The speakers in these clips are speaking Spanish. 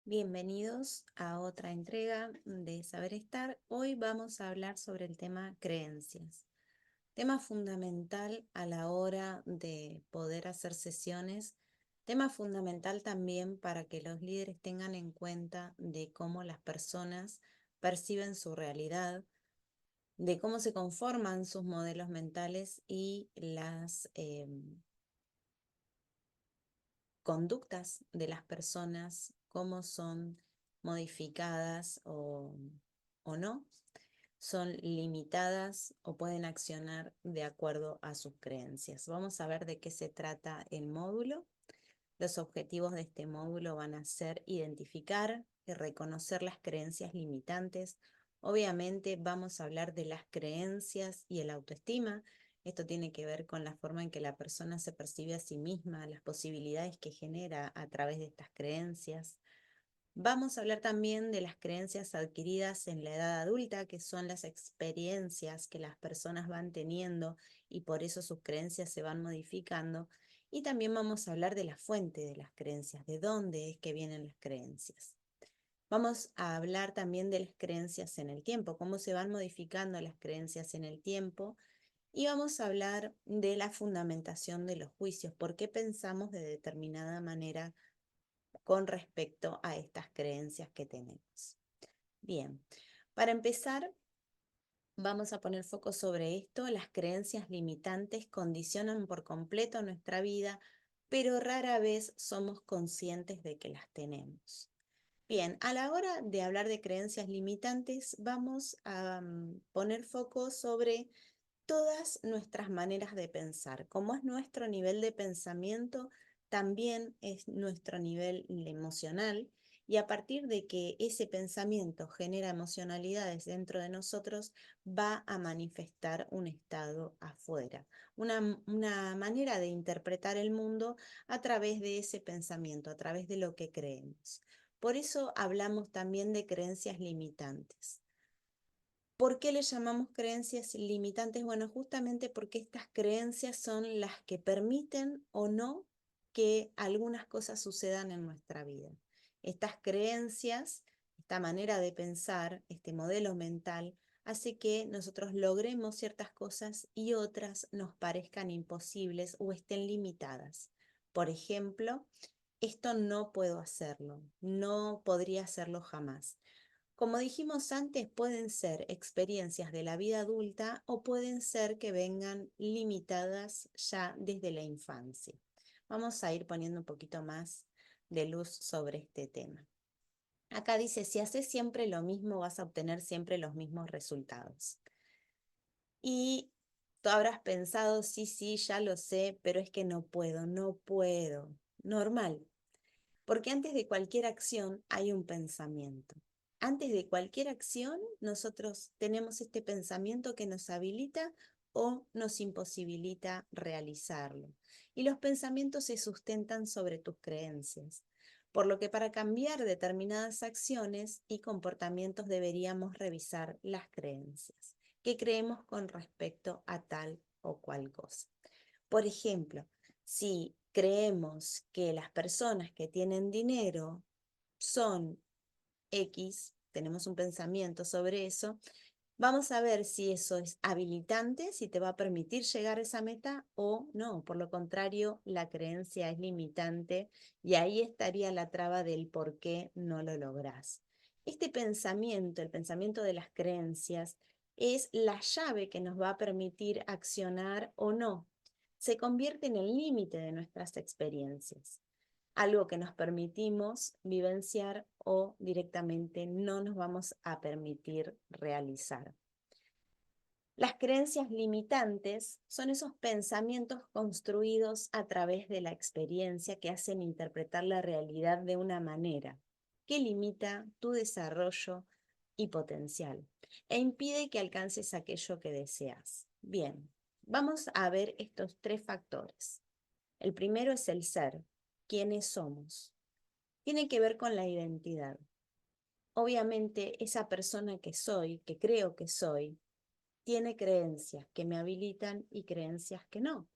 Bienvenidos a otra entrega de Saber Estar. Hoy vamos a hablar sobre el tema creencias, tema fundamental a la hora de poder hacer sesiones, tema fundamental también para que los líderes tengan en cuenta de cómo las personas perciben su realidad, de cómo se conforman sus modelos mentales y las conductas de las personas, cómo son modificadas o no, son limitadas o pueden accionar de acuerdo a sus creencias. Vamos a ver de qué se trata el módulo. Los objetivos de este módulo van a ser identificar y reconocer las creencias limitantes. Obviamente vamos a hablar de las creencias y el autoestima. Esto tiene que ver con la forma en que la persona se percibe a sí misma, las posibilidades que genera a través de estas creencias. Vamos a hablar también de las creencias adquiridas en la edad adulta, que son las experiencias que las personas van teniendo y por eso sus creencias se van modificando. Y también vamos a hablar de la fuente de las creencias, de dónde es que vienen las creencias. Vamos a hablar también de las creencias en el tiempo, cómo se van modificando las creencias en el tiempo. Y vamos a hablar de la fundamentación de los juicios, por qué pensamos de determinada manera con respecto a estas creencias que tenemos. Bien, para empezar, vamos a poner foco sobre esto. Las creencias limitantes condicionan por completo nuestra vida, pero rara vez somos conscientes de que las tenemos. Bien, a la hora de hablar de creencias limitantes, vamos a poner foco sobre todas nuestras maneras de pensar. Como es nuestro nivel de pensamiento, también es nuestro nivel emocional, y a partir de que ese pensamiento genera emocionalidades dentro de nosotros, va a manifestar un estado afuera, una manera de interpretar el mundo a través de ese pensamiento, a través de lo que creemos. Por eso hablamos también de creencias limitantes. ¿Por qué le llamamos creencias limitantes? Bueno, justamente porque estas creencias son las que permiten o no que algunas cosas sucedan en nuestra vida. Estas creencias, esta manera de pensar, este modelo mental, hace que nosotros logremos ciertas cosas y otras nos parezcan imposibles o estén limitadas. Por ejemplo, esto no puedo hacerlo, no podría hacerlo jamás. Como dijimos antes, pueden ser experiencias de la vida adulta o pueden ser que vengan limitadas ya desde la infancia. Vamos a ir poniendo un poquito más de luz sobre este tema. Acá dice, si haces siempre lo mismo, vas a obtener siempre los mismos resultados. Y tú habrás pensado, sí, sí, ya lo sé, pero es que no puedo, no puedo. Normal, porque antes de cualquier acción hay un pensamiento. Antes de cualquier acción, nosotros tenemos este pensamiento que nos habilita o nos imposibilita realizarlo. Y los pensamientos se sustentan sobre tus creencias. Por lo que para cambiar determinadas acciones y comportamientos deberíamos revisar las creencias. ¿Qué creemos con respecto a tal o cual cosa? Por ejemplo, si creemos que las personas que tienen dinero son X, tenemos un pensamiento sobre eso, vamos a ver si eso es habilitante, si te va a permitir llegar a esa meta o no. Por lo contrario, la creencia es limitante y ahí estaría la traba del por qué no lo lográs. Este pensamiento, el pensamiento de las creencias, es la llave que nos va a permitir accionar o no. Se convierte en el límite de nuestras experiencias, algo que nos permitimos vivenciar o directamente no nos vamos a permitir realizar. Las creencias limitantes son esos pensamientos construidos a través de la experiencia que hacen interpretar la realidad de una manera que limita tu desarrollo y potencial e impide que alcances aquello que deseas. Bien, vamos a ver estos tres factores. El primero es el ser, quiénes somos. Tiene que ver con la identidad. Obviamente, esa persona que soy, que creo que soy, tiene creencias que me habilitan y creencias que no.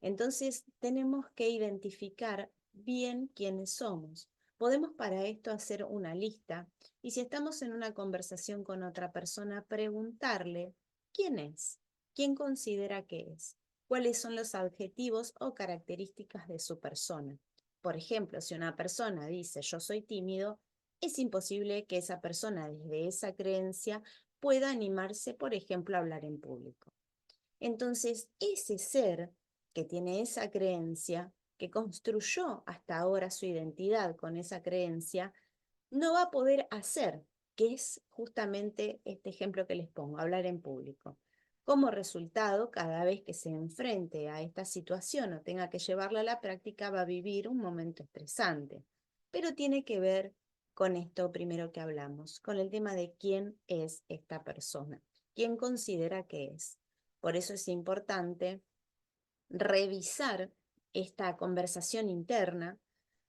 Entonces, tenemos que identificar bien quiénes somos, Podemos para esto hacer una lista y si estamos en una conversación con otra persona, preguntarle quién es, quién considera que es, cuáles son los adjetivos o características de su persona. Por ejemplo, si una persona dice yo soy tímido, es imposible que esa persona desde esa creencia pueda animarse, por ejemplo, a hablar en público. Entonces, ese ser que tiene esa creencia, que construyó hasta ahora su identidad con esa creencia, no va a poder hacer, que es justamente este ejemplo que les pongo, hablar en público. Como resultado, cada vez que se enfrente a esta situación o tenga que llevarla a la práctica, va a vivir un momento estresante. Pero tiene que ver con esto primero que hablamos, con el tema de quién es esta persona, quién considera que es. Por eso es importante revisar esta conversación interna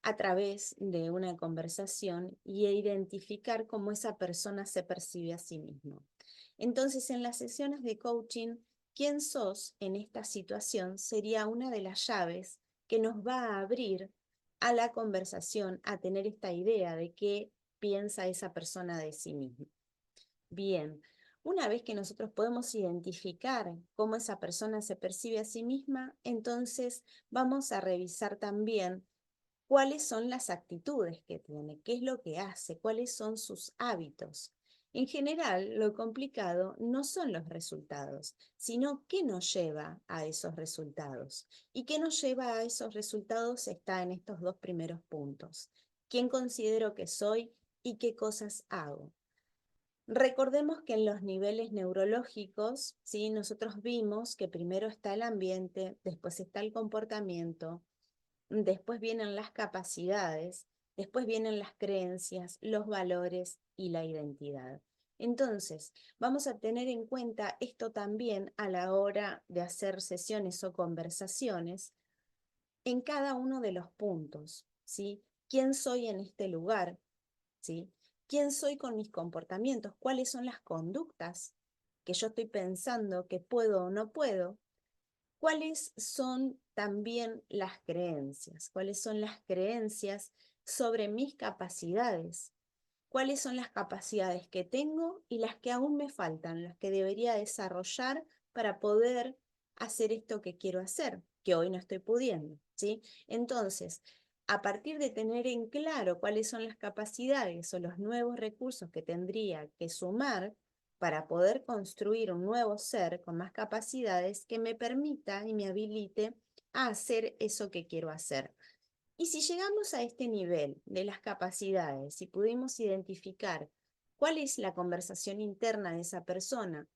a través de una conversación y identificar cómo esa persona se percibe a sí mismo. Entonces, en las sesiones de coaching, quién sos en esta situación sería una de las llaves que nos va a abrir a la conversación, a tener esta idea de qué piensa esa persona de sí misma. Bien, una vez que nosotros podemos identificar cómo esa persona se percibe a sí misma, entonces vamos a revisar también cuáles son las actitudes que tiene, qué es lo que hace, cuáles son sus hábitos. En general, lo complicado no son los resultados, sino qué nos lleva a esos resultados. Y qué nos lleva a esos resultados está en estos dos primeros puntos. ¿Quién considero que soy y qué cosas hago? Recordemos que en los niveles neurológicos, ¿sí? Nosotros vimos que primero está el ambiente, después está el comportamiento, después vienen las capacidades, después vienen las creencias, los valores y la identidad. Entonces, vamos a tener en cuenta esto también a la hora de hacer sesiones o conversaciones en cada uno de los puntos, ¿sí? ¿Quién soy en este lugar? ¿Sí? ¿Quién soy con mis comportamientos? ¿Cuáles son las conductas que yo estoy pensando que puedo o no puedo? ¿Cuáles son también las creencias? ¿Cuáles son las creencias sobre mis capacidades? ¿Cuáles son las capacidades que tengo y las que aún me faltan, las que debería desarrollar para poder hacer esto que quiero hacer, que hoy no estoy pudiendo, ¿sí? Entonces, a partir de tener en claro cuáles son las capacidades o los nuevos recursos que tendría que sumar para poder construir un nuevo ser con más capacidades que me permita y me habilite a hacer eso que quiero hacer. Y si llegamos a este nivel de las capacidades y pudimos identificar cuál es la conversación interna de esa persona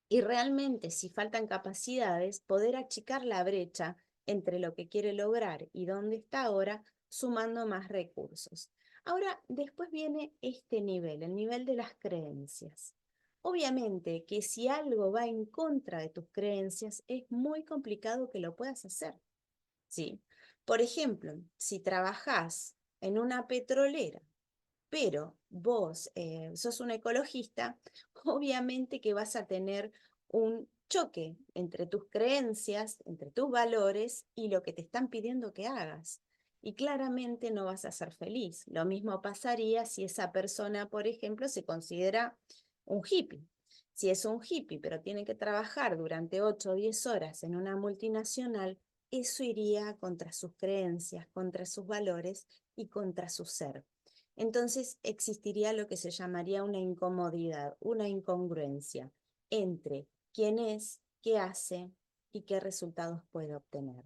y realmente si faltan capacidades, poder achicar la brecha entre lo que quiere lograr y dónde está ahora, sumando más recursos. Ahora, después viene este nivel, el nivel de las creencias. Obviamente que si algo va en contra de tus creencias, es muy complicado que lo puedas hacer. ¿Sí? Por ejemplo, si trabajás en una petrolera, pero vos sos un ecologista, obviamente que vas a tener un choque entre tus creencias, entre tus valores y lo que te están pidiendo que hagas. Y claramente no vas a ser feliz. Lo mismo pasaría si esa persona, por ejemplo, se considera un hippie. Si es un hippie, pero tiene que trabajar durante 8 o 10 horas en una multinacional, eso iría contra sus creencias, contra sus valores y contra su ser. Entonces existiría lo que se llamaría una incomodidad, una incongruencia entre quién es, qué hace y qué resultados puede obtener.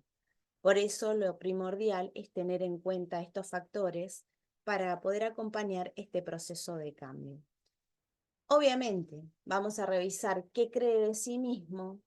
Por eso lo primordial es tener en cuenta estos factores para poder acompañar este proceso de cambio. Obviamente, vamos a revisar qué cree de sí mismo,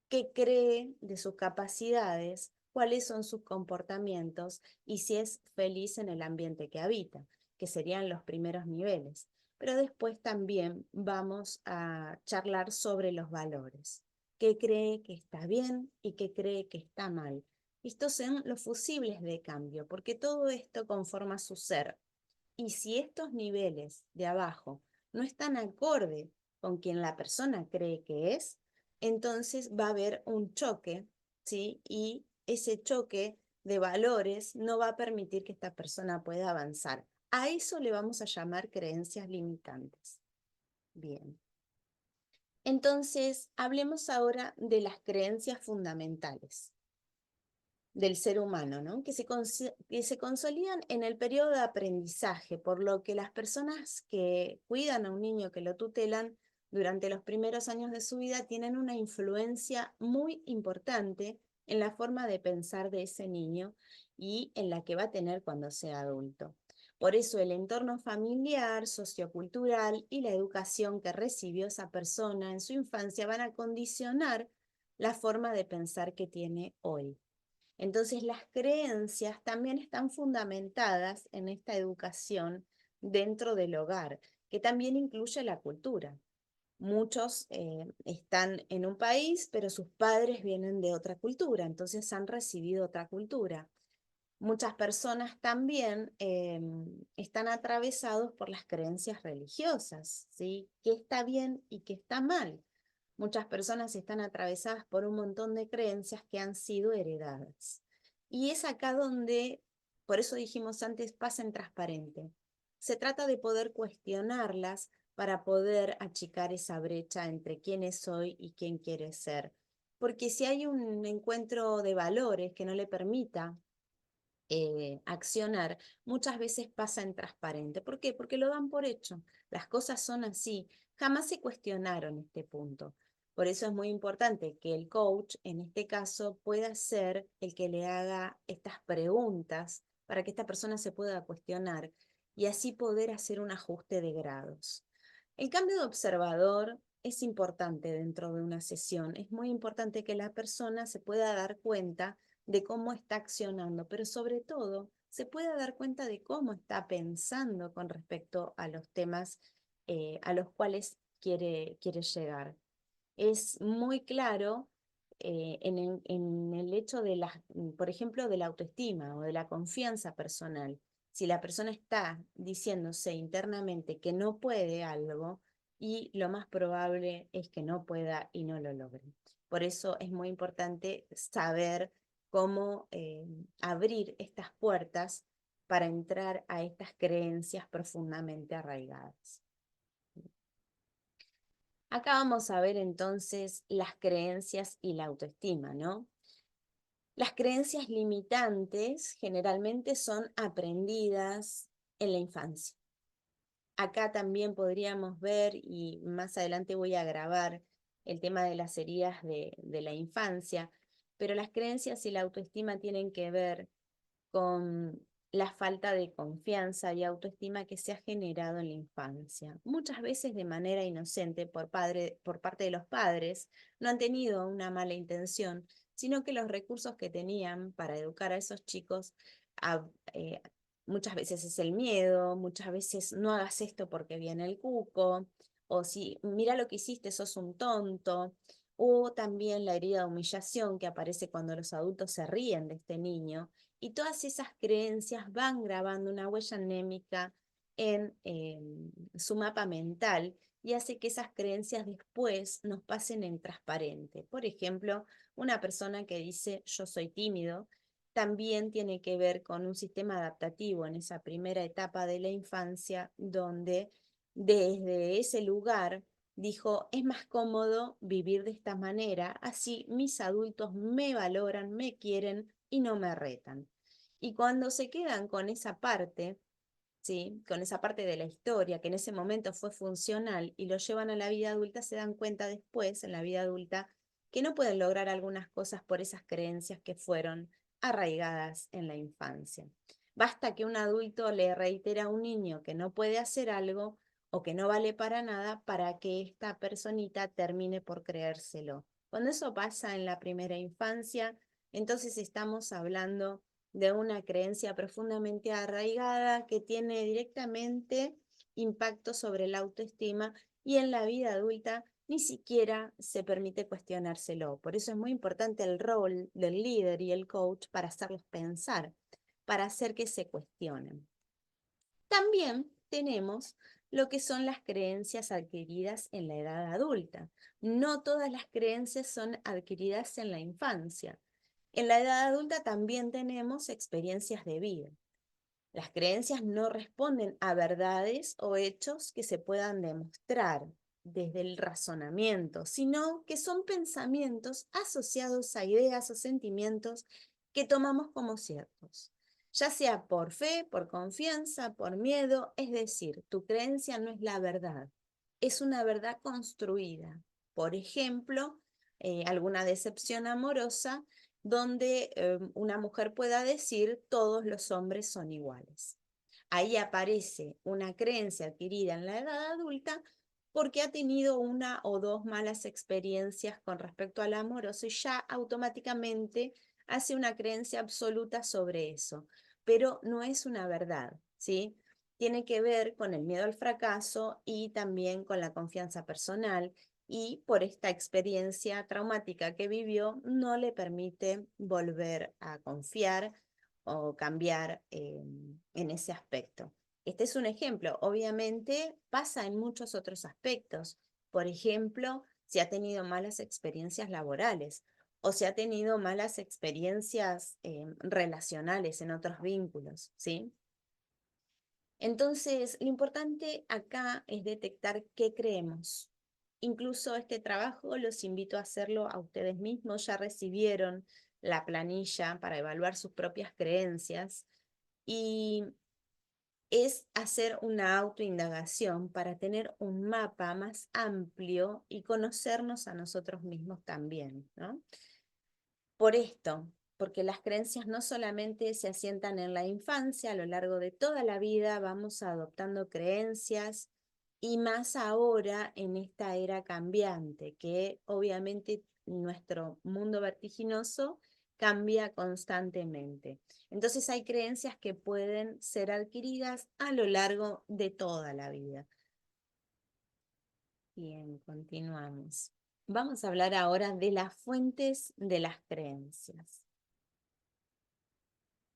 qué cree de sus capacidades, cuáles son sus comportamientos y si es feliz en el ambiente que habita, que serían los primeros niveles. Pero después también vamos a charlar sobre los valores. ¿Qué cree que está bien y qué cree que está mal? Estos son los fusibles de cambio, porque todo esto conforma su ser. Y si estos niveles de abajo no están acorde con quien la persona cree que es, entonces va a haber un choque, ¿sí? Y ese choque de valores no va a permitir que esta persona pueda avanzar. A eso le vamos a llamar creencias limitantes. Bien. Entonces, hablemos ahora de las creencias fundamentales del ser humano, ¿no? Que se consolidan en el periodo de aprendizaje, por lo que las personas que cuidan a un niño, que lo tutelan durante los primeros años de su vida, tienen una influencia muy importante en la forma de pensar de ese niño y en la que va a tener cuando sea adulto. Por eso el entorno familiar, sociocultural y la educación que recibió esa persona en su infancia van a condicionar la forma de pensar que tiene hoy. Entonces, las creencias también están fundamentadas en esta educación dentro del hogar, que también incluye la cultura. Muchos están en un país, pero sus padres vienen de otra cultura, entonces han recibido otra cultura. Muchas personas también están atravesados por las creencias religiosas, ¿sí? ¿Qué está bien y qué está mal? Muchas personas están atravesadas por un montón de creencias que han sido heredadas. Y es acá donde, por eso dijimos antes, pasa en transparente. Se trata de poder cuestionarlas para poder achicar esa brecha entre quién es hoy y quién quiere ser. Porque si hay un encuentro de valores que no le permita accionar, muchas veces pasa en transparente. ¿Por qué? Porque lo dan por hecho. Las cosas son así. Jamás se cuestionaron este punto. Por eso es muy importante que el coach, en este caso, pueda ser el que le haga estas preguntas para que esta persona se pueda cuestionar y así poder hacer un ajuste de grados. El cambio de observador es importante dentro de una sesión. Es muy importante que la persona se pueda dar cuenta de cómo está accionando, pero sobre todo se pueda dar cuenta de cómo está pensando con respecto a los temas a los cuales quiere llegar. Es muy claro en el hecho de por ejemplo, de la autoestima o de la confianza personal. Si la persona está diciéndose internamente que no puede algo, y lo más probable es que no pueda y no lo logre. Por eso es muy importante saber cómo abrir estas puertas para entrar a estas creencias profundamente arraigadas. Acá vamos a ver entonces las creencias y la autoestima, ¿no? Las creencias limitantes generalmente son aprendidas en la infancia. Acá también podríamos ver, y más adelante voy a grabar el tema de las heridas de la infancia, pero las creencias y la autoestima tienen que ver con la falta de confianza y autoestima que se ha generado en la infancia. Muchas veces de manera inocente por parte de los padres, no han tenido una mala intención, sino que los recursos que tenían para educar a esos chicos a, eh, muchas veces es el miedo, muchas veces no hagas esto porque viene el cuco, o si mira lo que hiciste, sos un tonto, o también la herida de humillación que aparece cuando los adultos se ríen de este niño, y todas esas creencias van grabando una huella anémica en su mapa mental y hace que esas creencias después nos pasen en transparente. Por ejemplo, una persona que dice yo soy tímido, también tiene que ver con un sistema adaptativo en esa primera etapa de la infancia, donde desde ese lugar dijo, es más cómodo vivir de esta manera, así mis adultos me valoran, me quieren y no me retan. Y cuando se quedan con esa parte, ¿sí? Con esa parte de la historia que en ese momento fue funcional y lo llevan a la vida adulta, se dan cuenta después, en la vida adulta, que no pueden lograr algunas cosas por esas creencias que fueron arraigadas en la infancia. Basta que un adulto le reitere a un niño que no puede hacer algo o que no vale para nada para que esta personita termine por creérselo. Cuando eso pasa en la primera infancia, entonces estamos hablando de una creencia profundamente arraigada que tiene directamente impacto sobre la autoestima y en la vida adulta ni siquiera se permite cuestionárselo. Por eso es muy importante el rol del líder y el coach para hacerlos pensar, para hacer que se cuestionen. También tenemos lo que son las creencias adquiridas en la edad adulta. No todas las creencias son adquiridas en la infancia. En la edad adulta también tenemos experiencias de vida. Las creencias no responden a verdades o hechos que se puedan demostrar desde el razonamiento, sino que son pensamientos asociados a ideas o sentimientos que tomamos como ciertos, ya sea por fe, por confianza, por miedo, es decir, tu creencia no es la verdad, es una verdad construida. Por ejemplo, alguna decepción amorosa donde una mujer pueda decir todos los hombres son iguales. Ahí aparece una creencia adquirida en la edad adulta porque ha tenido una o dos malas experiencias con respecto al amoroso y ya automáticamente hace una creencia absoluta sobre eso, pero no es una verdad, ¿sí? Tiene que ver con el miedo al fracaso y también con la confianza personal y por esta experiencia traumática que vivió no le permite volver a confiar o cambiar en ese aspecto. Este es un ejemplo. Obviamente pasa en muchos otros aspectos. Por ejemplo, si ha tenido malas experiencias laborales o si ha tenido malas experiencias relacionales en otros vínculos, ¿sí? Entonces, lo importante acá es detectar qué creemos. Incluso este trabajo los invito a hacerlo a ustedes mismos. Ya recibieron la planilla para evaluar sus propias creencias y es hacer una autoindagación para tener un mapa más amplio y conocernos a nosotros mismos también, ¿no? Por esto, porque las creencias no solamente se asientan en la infancia, a lo largo de toda la vida vamos adoptando creencias y más ahora en esta era cambiante, que obviamente nuestro mundo vertiginoso cambia constantemente. Entonces hay creencias que pueden ser adquiridas a lo largo de toda la vida. Bien, continuamos. Vamos a hablar ahora de las fuentes de las creencias.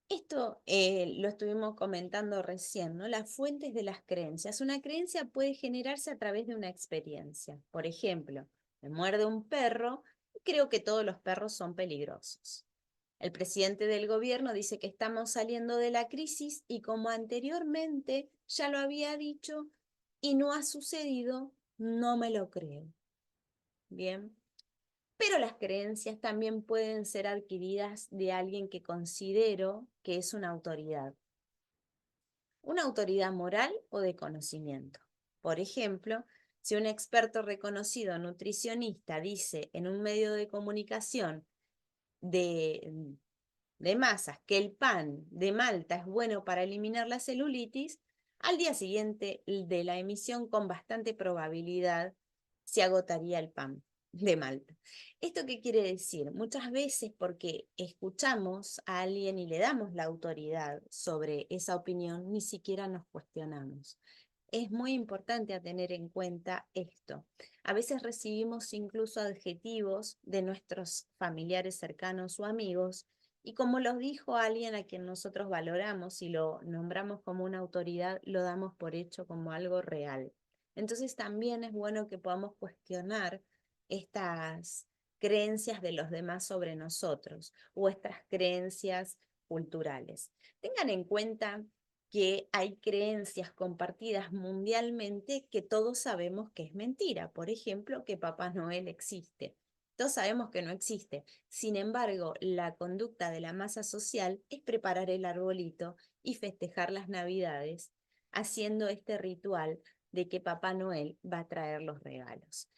Esto lo estuvimos comentando recién, ¿no? Las fuentes de las creencias. Una creencia puede generarse a través de una experiencia. Por ejemplo, me muerde un perro y creo que todos los perros son peligrosos. El presidente del gobierno dice que estamos saliendo de la crisis y como anteriormente ya lo había dicho y no ha sucedido, no me lo creo. Bien. Pero las creencias también pueden ser adquiridas de alguien que considero que es una autoridad moral o de conocimiento. Por ejemplo, si un experto reconocido nutricionista dice en un medio de comunicación de, de masas que el pan de Malta es bueno para eliminar la celulitis, al día siguiente de la emisión con bastante probabilidad se agotaría el pan de Malta. ¿Esto qué quiere decir? Muchas veces porque escuchamos a alguien y le damos la autoridad sobre esa opinión, ni siquiera nos cuestionamos. Es muy importante a tener en cuenta esto. A veces recibimos incluso adjetivos de nuestros familiares cercanos o amigos y como los dijo alguien a quien nosotros valoramos y lo nombramos como una autoridad, lo damos por hecho como algo real. Entonces también es bueno que podamos cuestionar estas creencias de los demás sobre nosotros o estas creencias culturales. Tengan en cuenta que hay creencias compartidas mundialmente que todos sabemos que es mentira. Por ejemplo, que Papá Noel existe. Todos sabemos que no existe. Sin embargo, la conducta de la masa social es preparar el arbolito y festejar las Navidades, haciendo este ritual de que Papá Noel va a traer los regalos.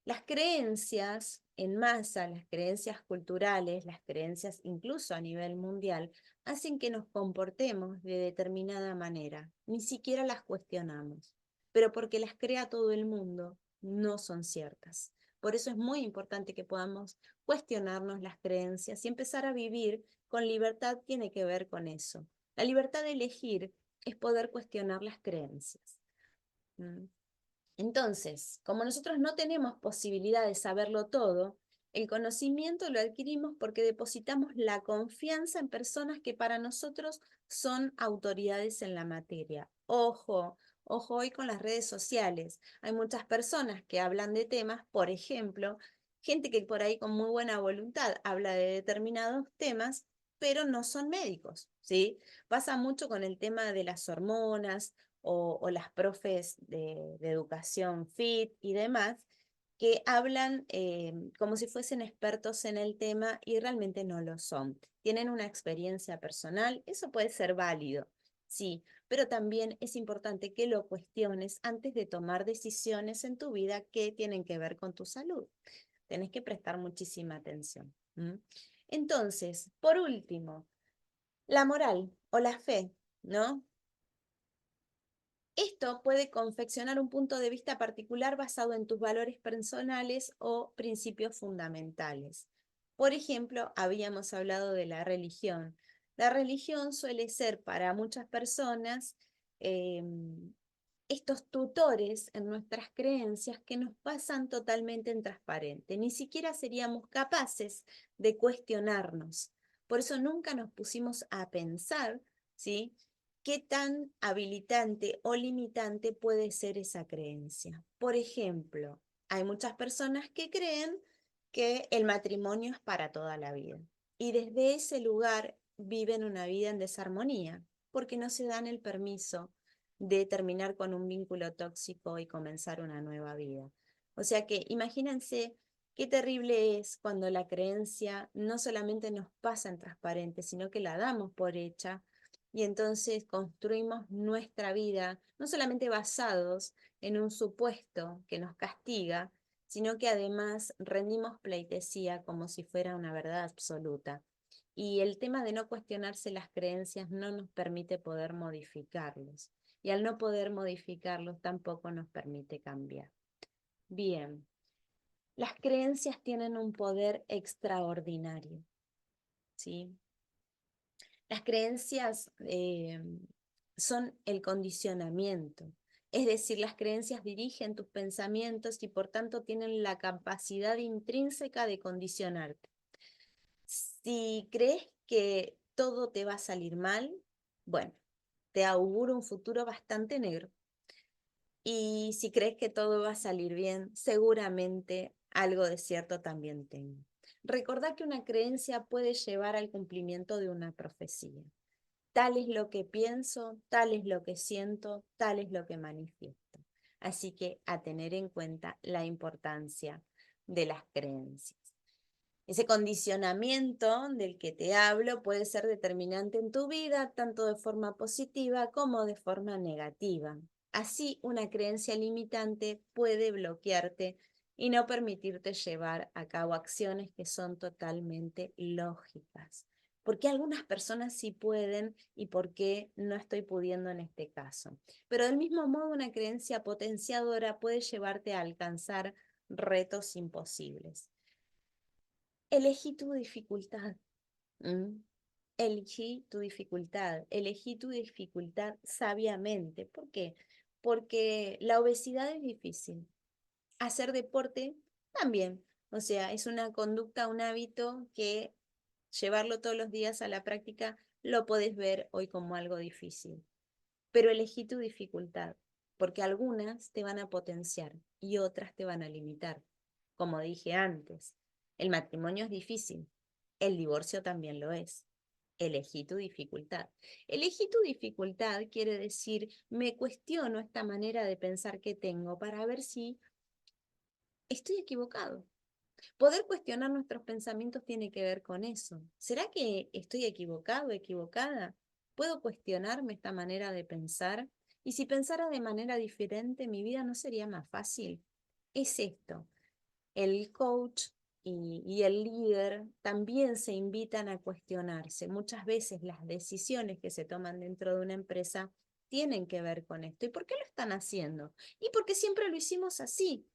Las creencias en masa, las creencias culturales, las creencias incluso a nivel mundial, hacen que nos comportemos de determinada manera. Ni siquiera las cuestionamos, pero porque las crea todo el mundo, no son ciertas. Por eso es muy importante que podamos cuestionarnos las creencias y empezar a vivir con libertad tiene que ver con eso. La libertad de elegir es poder cuestionar las creencias. ¿Mm? Entonces, como nosotros no tenemos posibilidad de saberlo todo, el conocimiento lo adquirimos porque depositamos la confianza en personas que para nosotros son autoridades en la materia. Ojo, ojo hoy con las redes sociales. Hay muchas personas que hablan de temas, por ejemplo, gente que por ahí con muy buena voluntad habla de determinados temas, pero no son médicos, ¿sí? Pasa mucho con el tema de las hormonas o las profes de educación fit y demás, que hablan como si fuesen expertos en el tema y realmente no lo son. Tienen una experiencia personal, eso puede ser válido, sí, pero también es importante que lo cuestiones antes de tomar decisiones en tu vida que tienen que ver con tu salud. Tenés que prestar muchísima atención. ¿M? Entonces, por último, la moral o la fe, ¿no? Esto puede confeccionar un punto de vista particular basado en tus valores personales o principios fundamentales. Por ejemplo, habíamos hablado de la religión. La religión suele ser para muchas personas eh, estos tutores en nuestras creencias que nos pasan totalmente en transparente. Ni siquiera seríamos capaces de cuestionarnos. Por eso nunca nos pusimos a pensar, ¿sí? ¿Qué tan habilitante o limitante puede ser esa creencia? Por ejemplo, hay muchas personas que creen que el matrimonio es para toda la vida y desde ese lugar viven una vida en desarmonía porque no se dan el permiso de terminar con un vínculo tóxico y comenzar una nueva vida. O sea que imagínense qué terrible es cuando la creencia no solamente nos pasa en transparente, sino que la damos por hecha y entonces construimos nuestra vida no solamente basados en un supuesto que nos castiga, sino que además rendimos pleitesía como si fuera una verdad absoluta. Y el tema de no cuestionarse las creencias no nos permite poder modificarlos. Y al no poder modificarlos tampoco nos permite cambiar. Bien, las creencias tienen un poder extraordinario, ¿sí? Las creencias son el condicionamiento, es decir, las creencias dirigen tus pensamientos y por tanto tienen la capacidad intrínseca de condicionarte. Si crees que todo te va a salir mal, bueno, te auguro un futuro bastante negro. Y si crees que todo va a salir bien, seguramente algo de cierto también tengo. Recordá que una creencia puede llevar al cumplimiento de una profecía. Tal es lo que pienso, tal es lo que siento, tal es lo que manifiesto. Así que a tener en cuenta la importancia de las creencias. Ese condicionamiento del que te hablo puede ser determinante en tu vida, tanto de forma positiva como de forma negativa. Así, una creencia limitante puede bloquearte y no permitirte llevar a cabo acciones que son totalmente lógicas. ¿Por qué algunas personas sí pueden y por qué no estoy pudiendo en este caso? Pero del mismo modo, una creencia potenciadora puede llevarte a alcanzar retos imposibles. Elegí tu dificultad. ¿M? Elegí tu dificultad sabiamente. ¿Por qué? Porque la obesidad es difícil. Hacer deporte también. O sea, es una conducta, un hábito que llevarlo todos los días a la práctica lo podés ver hoy como algo difícil. Pero elegí tu dificultad, porque algunas te van a potenciar y otras te van a limitar. Como dije antes, el matrimonio es difícil, el divorcio también lo es. Elegí tu dificultad. Elegí tu dificultad quiere decir, me cuestiono esta manera de pensar que tengo para ver si estoy equivocado. Poder cuestionar nuestros pensamientos tiene que ver con eso. ¿Será que estoy equivocado, equivocada? ¿Puedo cuestionarme esta manera de pensar? Y si pensara de manera diferente, mi vida no sería más fácil. Es esto. El coach y el líder también se invitan a cuestionarse. Muchas veces las decisiones que se toman dentro de una empresa tienen que ver con esto. ¿Y por qué lo están haciendo? Y porque siempre lo hicimos así.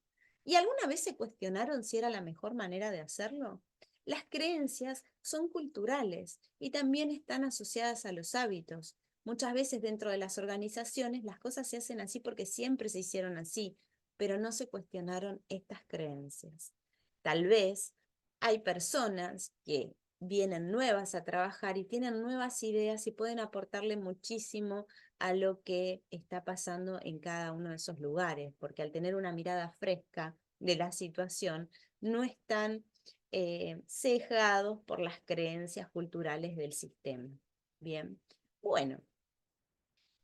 ¿Y alguna vez se cuestionaron si era la mejor manera de hacerlo? Las creencias son culturales y también están asociadas a los hábitos. Muchas veces dentro de las organizaciones las cosas se hacen así porque siempre se hicieron así, pero no se cuestionaron estas creencias. Tal vez hay personas que vienen nuevas a trabajar y tienen nuevas ideas y pueden aportarle muchísimo a lo que está pasando en cada uno de esos lugares, porque al tener una mirada fresca de la situación, no están cegados por las creencias culturales del sistema. Bien, bueno,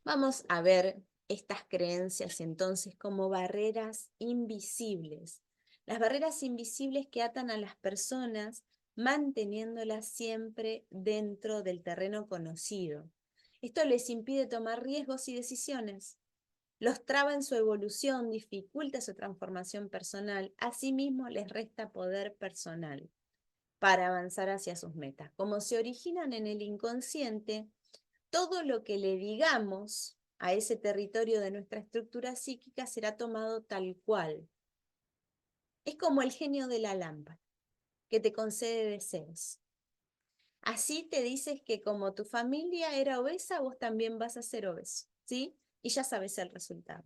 vamos a ver estas creencias entonces como barreras invisibles. Las barreras invisibles que atan a las personas manteniéndolas siempre dentro del terreno conocido. Esto les impide tomar riesgos y decisiones, los traba en su evolución, dificulta su transformación personal, asimismo les resta poder personal para avanzar hacia sus metas. Como se originan en el inconsciente, todo lo que le digamos a ese territorio de nuestra estructura psíquica será tomado tal cual. Es como el genio de la lámpara, que te concede deseos. Así te dices que como tu familia era obesa, vos también vas a ser obeso, ¿sí? Y ya sabes el resultado.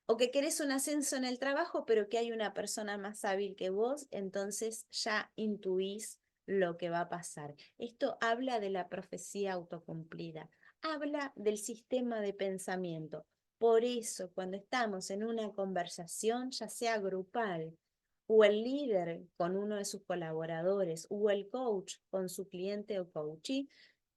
O que querés un ascenso en el trabajo, pero que hay una persona más hábil que vos, entonces ya intuís lo que va a pasar. Esto habla de la profecía autocumplida, habla del sistema de pensamiento. Por eso, cuando estamos en una conversación, ya sea grupal, o el líder con uno de sus colaboradores, o el coach con su cliente o coachee,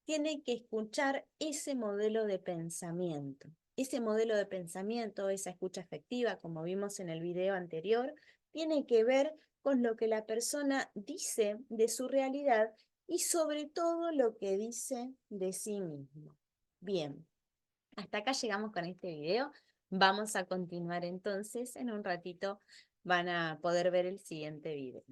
tiene que escuchar ese modelo de pensamiento. Ese modelo de pensamiento, esa escucha efectiva, como vimos en el video anterior, tiene que ver con lo que la persona dice de su realidad y sobre todo lo que dice de sí mismo. Bien, hasta acá llegamos con este video. Vamos a continuar entonces, en un ratito van a poder ver el siguiente video.